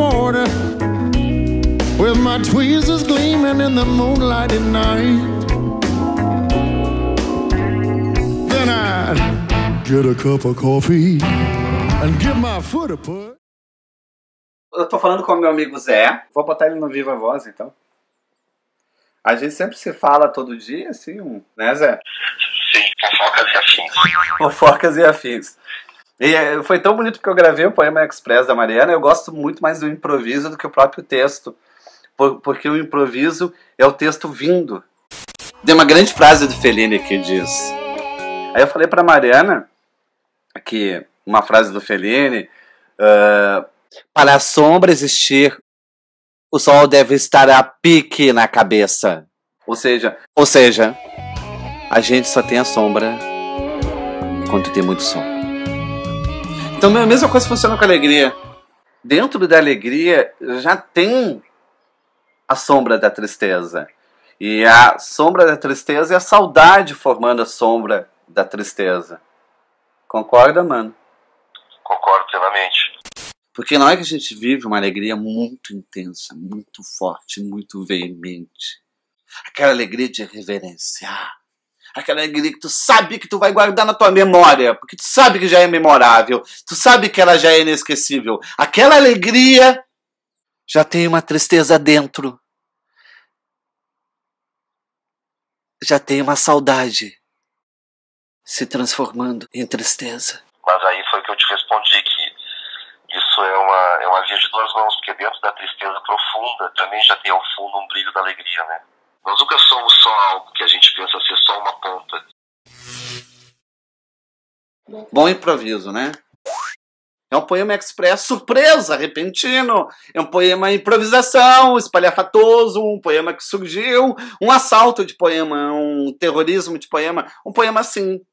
border with my tweezers gleaming in the moonlight at night. Then I'd get a cup of coffee and give my foot a push. Eu tô falando com o meu amigo Zé. Vou botar ele no Viva Voz, então. A gente sempre se fala todo dia, assim, né, Zé? Sim, fofocas e afins. Fofocas e afins. E foi tão bonito que eu gravei o poema Express da Mariana. Eu gosto muito mais do improviso do que o próprio texto. Porque o improviso é o texto vindo. Tem uma grande frase do Fellini que diz... Aí eu falei pra Mariana que uma frase do Fellini... para a sombra existir, o sol deve estar a pique na cabeça. Ou seja, a gente só tem a sombra quando tem muito sol. Então a mesma coisa funciona com a alegria. Dentro da alegria já tem a sombra da tristeza. E a sombra da tristeza é a saudade formando a sombra da tristeza. Concorda, mano? Concordo plenamente. Porque na hora que a gente vive uma alegria muito intensa, muito forte, muito veemente, aquela alegria de reverenciar, aquela alegria que tu sabe que tu vai guardar na tua memória, porque tu sabe que já é memorável, tu sabe que ela já é inesquecível, aquela alegria já tem uma tristeza dentro, já tem uma saudade se transformando em tristeza. Mas aí foi que eu te respondi, que isso é uma via de duas mãos, porque dentro da tristeza profunda também já tem ao fundo um brilho da alegria, né? Nós nunca somos só algo que a gente pensa ser só uma ponta. Bom improviso, né? É um poema express surpresa, repentino. É um poema improvisação, espalhafatoso, um poema que surgiu, um assalto de poema, um terrorismo de poema, um poema assim.